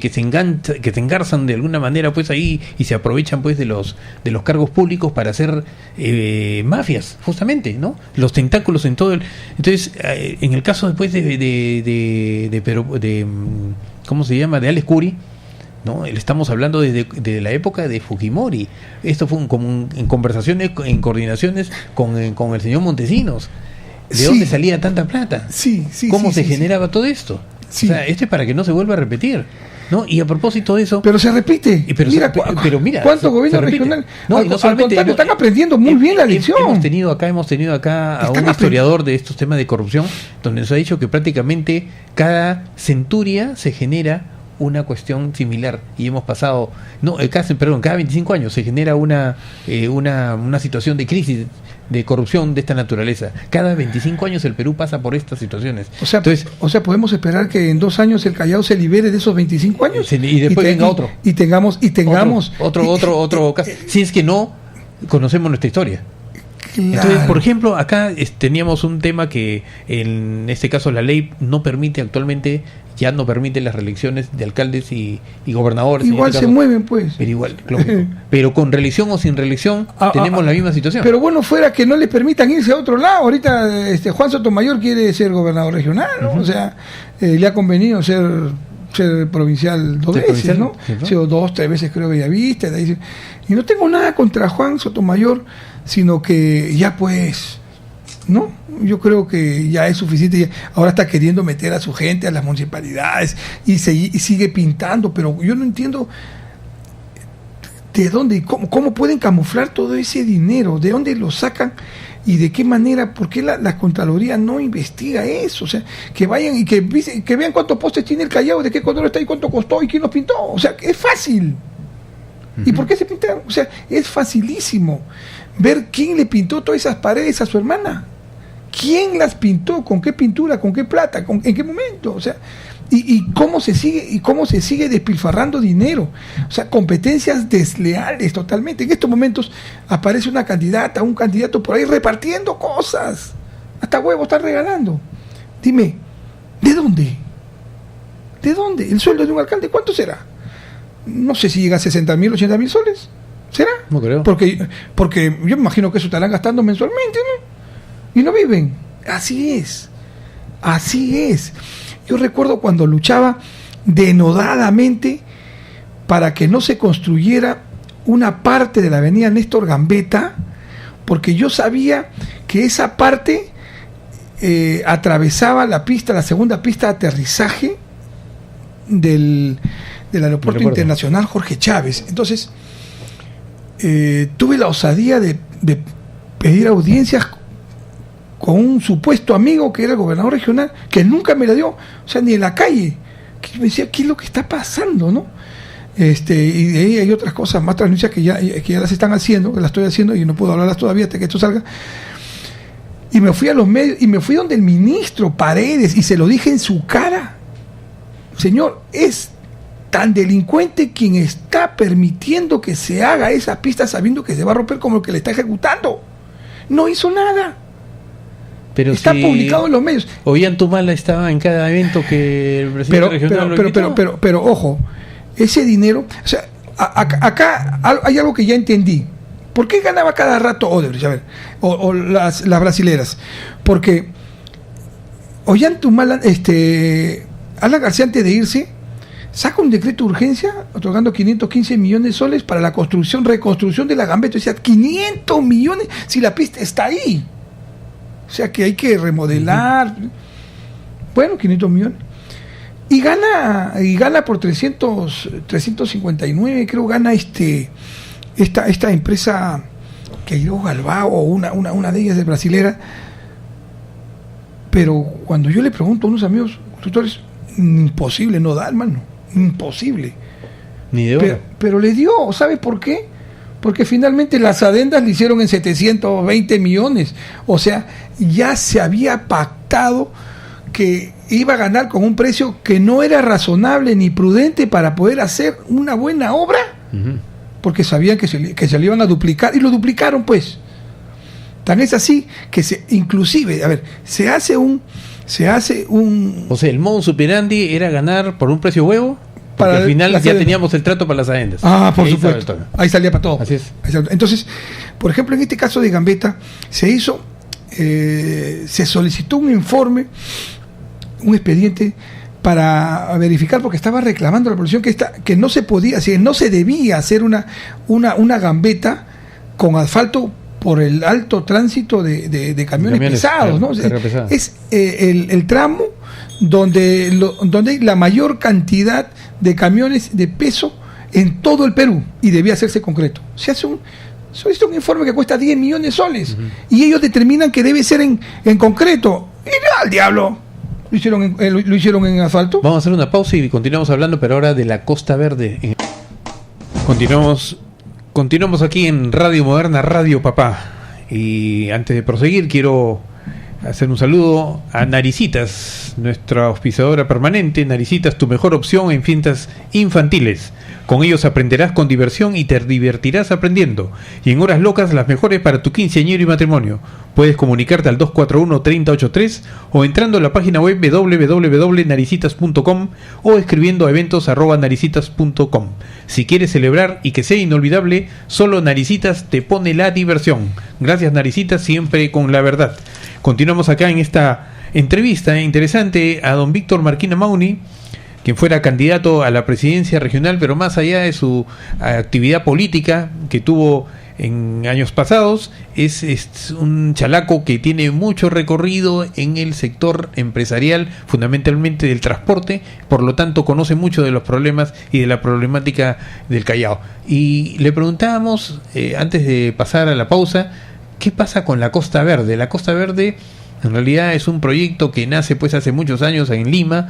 Speaker 2: engarzan de alguna manera pues ahí y se aprovechan pues de los cargos públicos para hacer mafias, justamente, ¿no? Los tentáculos en todo el... Entonces, en el caso después de ¿cómo se llama? De Alex Curi, ¿no? Le estamos hablando desde la época de Fujimori. Esto fue en conversaciones, en coordinaciones con el señor Montesinos. ¿De dónde salía tanta plata? ¿Cómo se generaba todo esto? O sea, esto es para que no se vuelva a repetir, ¿no? Y a propósito de eso...
Speaker 3: Pero se repite.
Speaker 2: Mira,
Speaker 3: ¿cuánto gobierno regional? No, no solamente están aprendiendo muy bien la lección.
Speaker 2: Hemos tenido acá a un historiador de estos temas de corrupción, donde nos ha dicho que prácticamente cada centuria se genera una cuestión similar, y hemos pasado, cada 25 años se genera una situación de crisis de corrupción de esta naturaleza. Cada 25 años el Perú pasa por estas situaciones.
Speaker 3: O sea, podemos esperar que en 2 años el Callao se libere de esos 25 años
Speaker 2: y después venga otro.
Speaker 3: Y tengamos
Speaker 2: otro caso. Si es que no conocemos nuestra historia.
Speaker 3: Claro.
Speaker 2: Entonces, por ejemplo, acá teníamos un tema que en este caso la ley no permite actualmente, ya no permite las reelecciones de alcaldes y gobernadores.
Speaker 3: Igual se mueven, pues.
Speaker 2: Pero igual, lógico. Pero con reelección o sin reelección tenemos la misma situación.
Speaker 3: Pero bueno, fuera que no les permitan irse a otro lado. Ahorita Juan Sotomayor quiere ser gobernador regional, ¿no? O sea, le ha convenido ser provincial 2 veces, ¿no? Ha sido 2, 3 veces creo Bellavista. Y no tengo nada contra Juan Sotomayor, sino que ya pues, ¿no? Yo creo que ya es suficiente. Ahora está queriendo meter a su gente a las municipalidades y sigue pintando, pero yo no entiendo de dónde y cómo pueden camuflar todo ese dinero, de dónde lo sacan y de qué manera, por qué la Contraloría no investiga eso. O sea, que vayan y que vean cuántos postes tiene el Callao, de qué color está y cuánto costó y quién los pintó. O sea, es fácil. ¿Y por qué se pintaron? O sea, es facilísimo ver quién le pintó todas esas paredes a su hermana. ¿Quién las pintó? ¿Con qué pintura? ¿Con qué plata? ¿En qué momento? O sea, y cómo se sigue despilfarrando dinero. O sea, competencias desleales totalmente. En estos momentos aparece una candidata, un candidato por ahí repartiendo cosas. Hasta huevos están regalando. Dime, ¿de dónde? ¿De dónde? ¿El sueldo de un alcalde cuánto será? No sé si llega a 60.000, 80.000 soles. ¿Será?
Speaker 2: No creo.
Speaker 3: Porque yo me imagino que eso estarán gastando mensualmente, ¿no? Y no viven. Así es. Yo recuerdo cuando luchaba denodadamente para que no se construyera una parte de la avenida Néstor Gambetta, porque yo sabía que esa parte atravesaba la segunda pista de aterrizaje del aeropuerto internacional Jorge Chávez. Entonces tuve la osadía de pedir audiencias con un supueto amigo que era el gobernador regional, que nunca me la dio, o sea, ni en la calle, que me decía, ¿qué es lo que está pasando, no? Y de ahí hay otras cosas, más denuncias que ya las están haciendo, que las estoy haciendo y no puedo hablarlas todavía hasta que esto salga. Y me fui a los medios, y me fui donde el ministro Paredes, y se lo dije en su cara: señor, es tan delincuente quien está permitiendo que se haga esa pista sabiendo que se va a romper como el que le está ejecutando. No hizo nada.
Speaker 2: Pero
Speaker 3: está publicado en los medios.
Speaker 2: Ollantumala estaba en cada evento que el presidente regional
Speaker 3: pero ojo, ese dinero, o sea, acá hay algo que ya entendí, ¿Por qué ganaba cada rato Odebrecht? A ver, o las brasileras. Porque Ollantaytamala, Alan García, antes de irse, saca un decreto de urgencia otorgando 515 millones de soles para la reconstrucción de la Gambetta. O sea, 500 millones si la pista está ahí. O sea que hay que remodelar. Bueno, 500 millones. Y gana por 359, creo, gana esta empresa Queiroz Galvao, o una de ellas de brasilera. Pero cuando yo le pregunto a unos amigos tutores, imposible, no da, hermano, imposible.
Speaker 2: Ni de hora.
Speaker 3: Pero le dio, ¿sabe por qué? Porque finalmente las adendas le hicieron en 720 millones. O sea, ya se había pactado que iba a ganar con un precio que no era razonable ni prudente para poder hacer una buena obra, porque sabían que se le iban a duplicar, y lo duplicaron, pues. Tan es así que inclusive, a ver, se hace un
Speaker 2: O sea, el modus operandi era ganar por un precio huevo, porque al final ya teníamos el trato para las adendas.
Speaker 3: Por supuesto. Ahí salía para todo.
Speaker 2: Así es.
Speaker 3: Entonces, por ejemplo, en este caso de Gambetta, se solicitó un informe, un expediente para verificar, porque estaba reclamando la población que no se podía, no se debía hacer una Gambetta con asfalto por el alto tránsito de camiones pesados, ¿no? Es el tramo donde hay la mayor cantidad de camiones de peso en todo el Perú, y debía hacerse concreto. Se hace un informe que cuesta 10 millones de soles, y ellos determinan que debe ser en concreto. Y no, al diablo, lo hicieron en asfalto.
Speaker 2: Vamos a hacer una pausa y continuamos hablando, pero ahora de la Costa Verde. Continuamos aquí en Radio Moderna, Radio Papá. Y antes de proseguir, quiero hacer un saludo a Naricitas, nuestra auspiciadora permanente. Naricitas, tu mejor opción en fiestas infantiles. Con ellos aprenderás con diversión y te divertirás aprendiendo. Y en horas locas, las mejores para tu quinceañero y matrimonio. Puedes comunicarte al 241-3083 o entrando a la página web www.naricitas.com o escribiendo a eventos@naricitas.com. Si quieres celebrar y que sea inolvidable, solo Naricitas te pone la diversión. Gracias, Naricitas, siempre con la verdad. Continuamos acá en esta entrevista interesante a don Víctor Marquina Mauni, quien fuera candidato a la presidencia regional, pero más allá de su actividad política que tuvo en años pasados, es un chalaco que tiene mucho recorrido en el sector empresarial, fundamentalmente del transporte, por lo tanto conoce mucho de los problemas y de la problemática del Callao. Y le preguntábamos, antes de pasar a la pausa, ¿qué pasa con la Costa Verde? La Costa Verde en realidad es un proyecto que nace pues hace muchos años en Lima,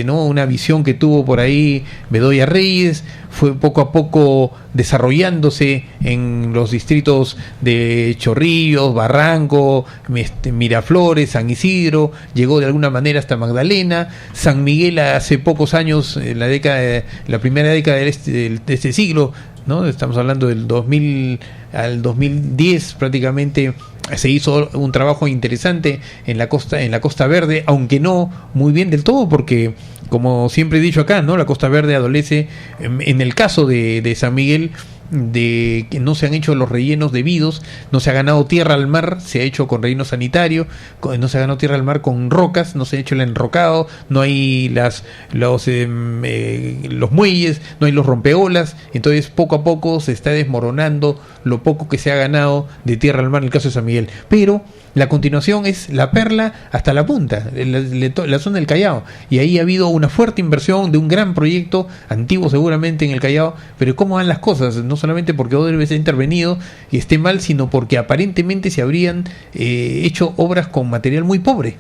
Speaker 2: ¿no? Una visión que tuvo por ahí Bedoya Reyes, fue poco a poco desarrollándose en los distritos de Chorrillos, Barranco, Miraflores, San Isidro, llegó de alguna manera hasta Magdalena, San Miguel hace pocos años, la primera década de este siglo, ¿no? Estamos hablando del 2000 al 2010 prácticamente. Se hizo un trabajo interesante en la Costa Verde, aunque no muy bien del todo, porque como siempre he dicho acá, ¿no? La Costa Verde adolece, en el caso de San Miguel, de que no se han hecho los rellenos debidos, no se ha ganado tierra al mar, se ha hecho con relleno sanitario, no se ha ganado tierra al mar con rocas, no se ha hecho el enrocado, no hay los muelles, no hay los rompeolas, entonces poco a poco se está desmoronando lo poco que se ha ganado de tierra al mar en el caso de San Miguel. Pero la continuación es la perla hasta la punta, la zona del Callao, y ahí ha habido una fuerte inversión de un gran proyecto antiguo seguramente en el Callao. Pero ¿cómo van las cosas? No solamente porque Odebrecht ha intervenido y esté mal, sino porque aparentemente se habrían hecho obras con material muy pobre.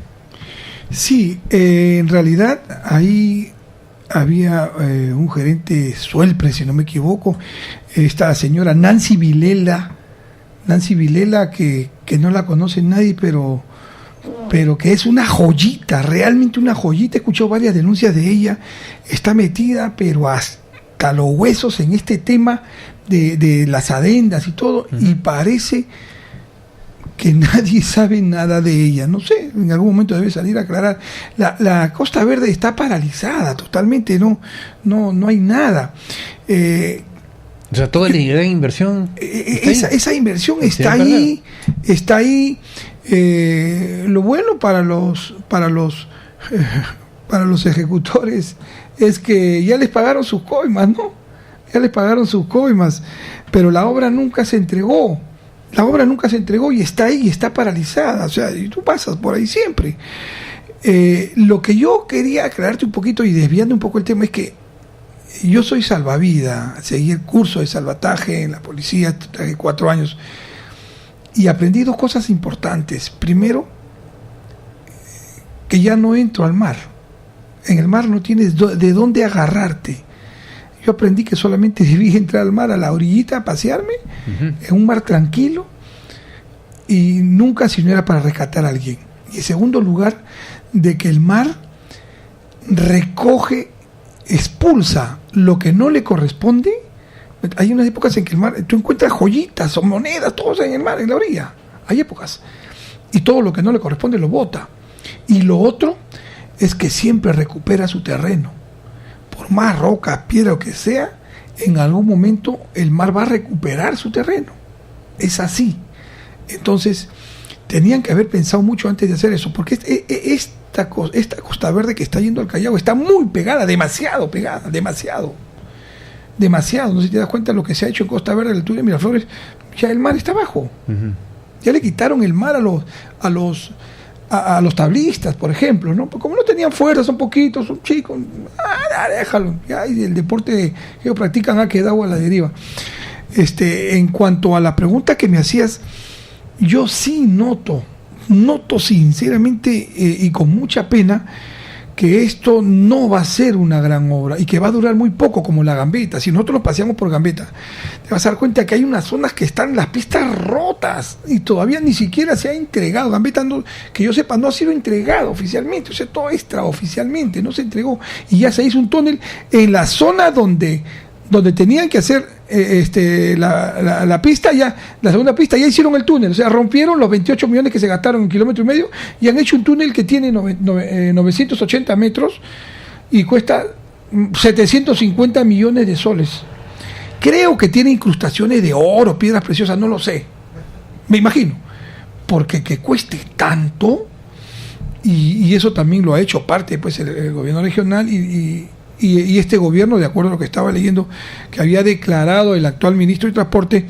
Speaker 2: Sí,
Speaker 3: en realidad ahí había un gerente Suelpre, si no me equivoco, esta señora Nancy Vilela, que no la conoce nadie, pero que es una joyita, realmente una joyita. He escuchado varias denuncias de ella, está metida pero hasta los huesos en este tema de las adendas y todo, y parece que nadie sabe nada de ella. No sé, en algún momento debe salir a aclarar. La Costa Verde está paralizada totalmente, no hay nada.
Speaker 2: O sea, toda la gran inversión.
Speaker 3: Esa inversión está ahí. Lo bueno para los ejecutores es que ya les pagaron sus coimas, ¿no? Ya les pagaron sus coimas, pero la obra nunca se entregó. La obra nunca se entregó y está ahí, está paralizada. O sea, y tú pasas por ahí siempre. Lo que yo quería aclararte un poquito y desviando un poco el tema es que yo soy salvavidas, seguí el curso de salvataje en la policía, traje 4 años y aprendí 2 cosas importantes. Primero, que ya no entro al mar. En el mar no tienes de dónde agarrarte. Yo aprendí que solamente debí entrar al mar, a la orillita, a pasearme, en un mar tranquilo, y nunca si no era para rescatar a alguien. Y en segundo lugar, de que el mar recoge, expulsa lo que no le corresponde. Hay unas épocas en que el mar, tú encuentras joyitas o monedas, todos en el mar, en la orilla. Hay épocas. Y todo lo que no le corresponde lo bota. Y lo otro es que siempre recupera su terreno. Por más roca, piedra o que sea, en algún momento el mar va a recuperar su terreno. Es así. Entonces, tenían que haber pensado mucho antes de hacer eso, porque esta Costa Verde que está yendo al Callao está muy pegada, demasiado pegada, demasiado. No sé si te das cuenta de lo que se ha hecho en Costa Verde, el túnel de Miraflores, ya el mar está abajo. Ya le quitaron el mar a los tablistas, por ejemplo, ¿no? Porque como no tenían fuerza, son poquitos, son chicos, déjalo, ya, y el deporte que ellos practican ha quedado a la deriva. En cuanto a la pregunta que me hacías, yo sí noto sinceramente y con mucha pena que esto no va a ser una gran obra y que va a durar muy poco, como la Gambetta. Si nosotros nos paseamos por Gambetta, te vas a dar cuenta que hay unas zonas que están las pistas rotas y todavía ni siquiera se ha entregado. Gambetta, que yo sepa, no ha sido entregado oficialmente, o sea, todo extraoficialmente, no se entregó. Y ya se hizo un túnel en la zona donde tenían que hacer la pista, ya la segunda pista, ya hicieron el túnel, o sea, rompieron los 28 millones que se gastaron en 1,5 kilómetros y han hecho un túnel que tiene 980 metros y cuesta 750 millones de soles. Creo que tiene incrustaciones de oro, piedras preciosas, no lo sé, me imagino, porque que cueste tanto, y eso también lo ha hecho parte pues el gobierno regional y este gobierno, de acuerdo a lo que estaba leyendo, que había declarado el actual ministro de Transporte,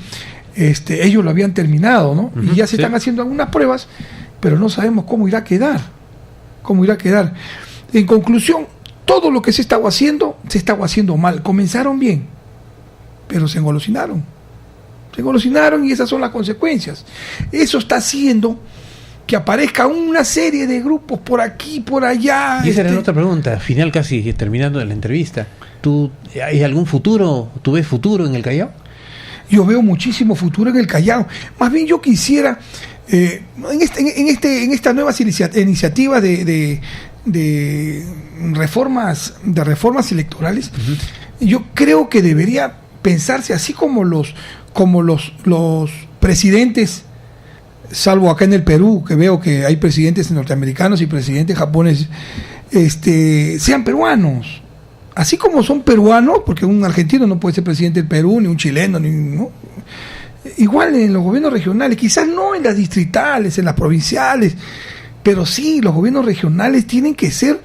Speaker 3: ellos lo habían terminado, ¿no? Y ya se están haciendo algunas pruebas, pero no sabemos cómo irá a quedar. En conclusión, todo lo que se estaba haciendo mal. Comenzaron bien, pero se engolosinaron y esas son las consecuencias. Eso está haciendo que aparezca una serie de grupos por aquí, por allá.
Speaker 2: Y esa era otra pregunta, final casi terminando la entrevista. ¿Hay algún futuro? ¿Tú ves futuro en el Callao?
Speaker 3: Yo veo muchísimo futuro en el Callao. Más bien yo quisiera, en esta nueva iniciativa de reformas electorales, yo creo que debería pensarse así como los presidentes, salvo acá en el Perú, que veo que hay presidentes norteamericanos y presidentes japoneses, sean peruanos. Así como son peruanos, porque un argentino no puede ser presidente del Perú, ni un chileno, ¿no? Igual en los gobiernos regionales, quizás no en las distritales, en las provinciales, pero sí, los gobiernos regionales tienen que ser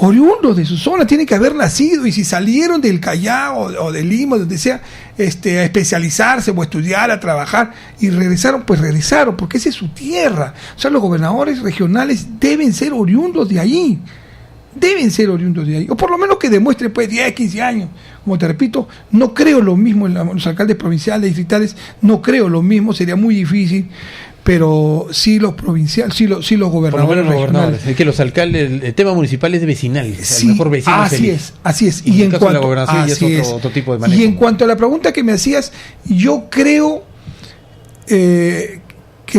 Speaker 3: oriundos de su zona, tienen que haber nacido, y si salieron del Callao o de Lima, donde sea, a especializarse o a estudiar, a trabajar, y regresaron, porque esa es su tierra. O sea, los gobernadores regionales deben ser oriundos de allí, o por lo menos que demuestre 10, 15 años. Como te repito, no creo lo mismo en los alcaldes provinciales, distritales, no creo lo mismo, sería muy difícil. Pero sí los provinciales, sí los gobernadores regionales.
Speaker 2: Es que los alcaldes, el tema municipal es de vecinal,
Speaker 3: sí,
Speaker 2: el mejor vecino
Speaker 3: así es.
Speaker 2: Y en cuanto a la gobernación ya es otro tipo de manejo.
Speaker 3: Y en cuanto a la pregunta que me hacías, yo creo que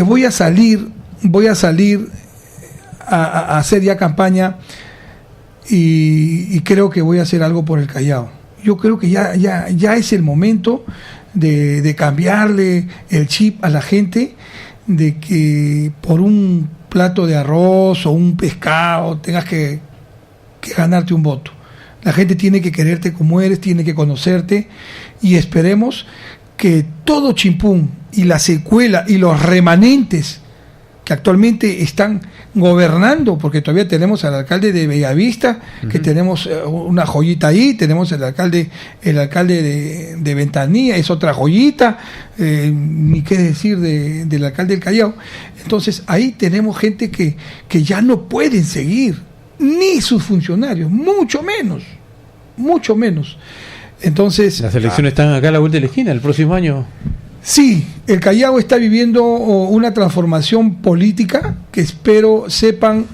Speaker 3: voy a salir a hacer ya campaña y creo que voy a hacer algo por el Callao. Yo creo que ya es el momento de cambiarle el chip a la gente, de que por un plato de arroz o un pescado tengas que ganarte un voto. La gente tiene que quererte como eres, tiene que conocerte, y esperemos que todo Chimpún y la secuela y los remanentes que actualmente están gobernando, porque todavía tenemos al alcalde de Bellavista, que tenemos una joyita ahí, tenemos el alcalde de Ventanilla, es otra joyita, ni qué decir del alcalde del Callao. Entonces ahí tenemos gente que ya no pueden seguir, ni sus funcionarios, mucho menos. Entonces
Speaker 2: las elecciones están acá a la vuelta de la esquina, el próximo año.
Speaker 3: Sí, el Callao está viviendo una transformación política que espero sepan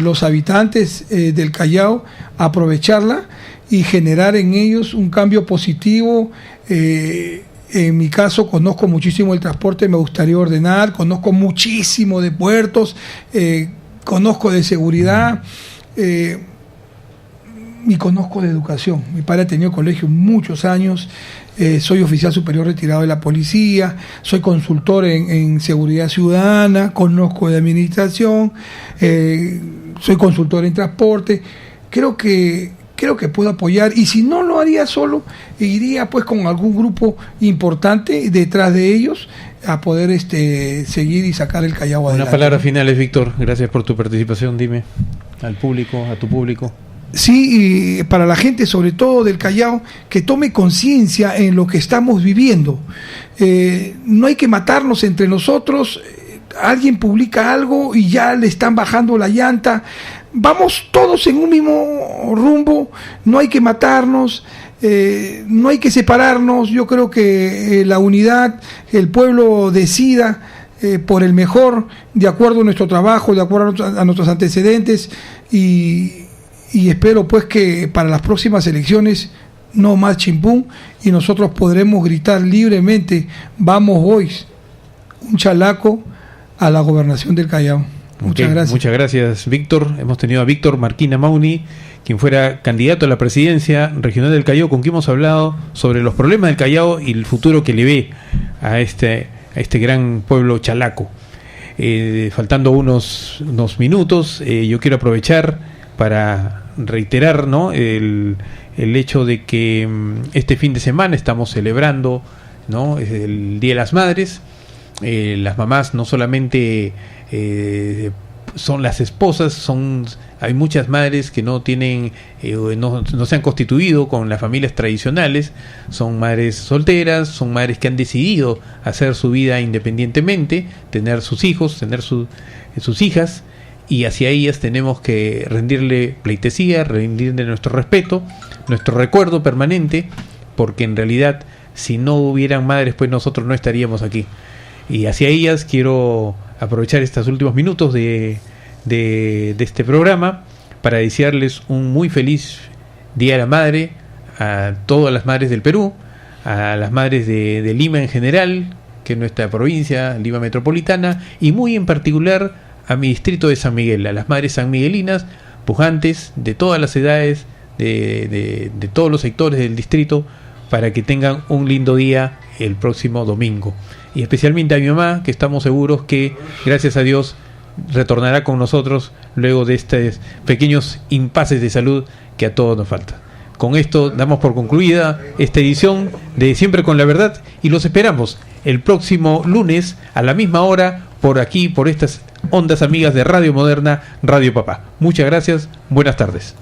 Speaker 3: los habitantes del Callao aprovecharla y generar en ellos un cambio positivo. En mi caso conozco muchísimo el transporte, me gustaría ordenar, conozco muchísimo de puertos, conozco de seguridad, y conozco de educación. Mi padre ha tenido colegio muchos años, soy oficial superior retirado de la policía, soy consultor en seguridad ciudadana, conozco de administración, soy consultor en transporte. Creo que puedo apoyar, y si no lo haría solo, iría pues con algún grupo importante detrás de ellos a poder seguir y sacar el Callao adelante.
Speaker 2: Unas palabras finales, Víctor. Gracias por tu participación. Dime al público, a tu público.
Speaker 3: Sí, y para la gente, sobre todo del Callao, que tome conciencia en lo que estamos viviendo. No hay que matarnos entre nosotros. Alguien publica algo y ya le están bajando la llanta. Vamos todos en un mismo rumbo. No hay que matarnos. No hay que separarnos. Yo creo que la unidad, el pueblo decida por el mejor, de acuerdo a nuestro trabajo, de acuerdo a nuestros antecedentes, y espero pues que para las próximas elecciones no más Chimpún, y nosotros podremos gritar libremente: vamos boys, un chalaco a la gobernación del Callao. Muchas gracias.
Speaker 2: Muchas gracias, Víctor. Hemos tenido a Víctor Marquina Mauni, quien fuera candidato a la presidencia regional del Callao, con quien hemos hablado sobre los problemas del Callao y el futuro que le ve a este gran pueblo chalaco. Faltando unos minutos, yo quiero aprovechar para reiterar, ¿no?, el hecho de que este fin de semana estamos celebrando, ¿no?, el Día de las Madres. Las mamás no solamente son las esposas, hay muchas madres que no tienen, no se han constituido con las familias tradicionales, son madres solteras, son madres que han decidido hacer su vida independientemente, tener sus hijos, tener sus hijas, y hacia ellas tenemos que rendirle pleitesía, rendirle nuestro respeto, nuestro recuerdo permanente, porque en realidad si no hubieran madres, pues nosotros no estaríamos aquí. Y hacia ellas quiero aprovechar estos últimos minutos de este programa para desearles un muy feliz Día de la Madre a todas las madres del Perú, a las madres de Lima en general, que es nuestra provincia, Lima metropolitana, y muy en particular a mi distrito de San Miguel, a las madres sanmiguelinas, pujantes, de todas las edades, de todos los sectores del distrito, para que tengan un lindo día el próximo domingo. Y especialmente a mi mamá, que estamos seguros que, gracias a Dios, retornará con nosotros luego de estos pequeños impases de salud que a todos nos falta. Con esto damos por concluida esta edición de Siempre con la Verdad, y los esperamos el próximo lunes a la misma hora por aquí, por estas ondas amigas de Radio Moderna, Radio Papá. Muchas gracias, buenas tardes.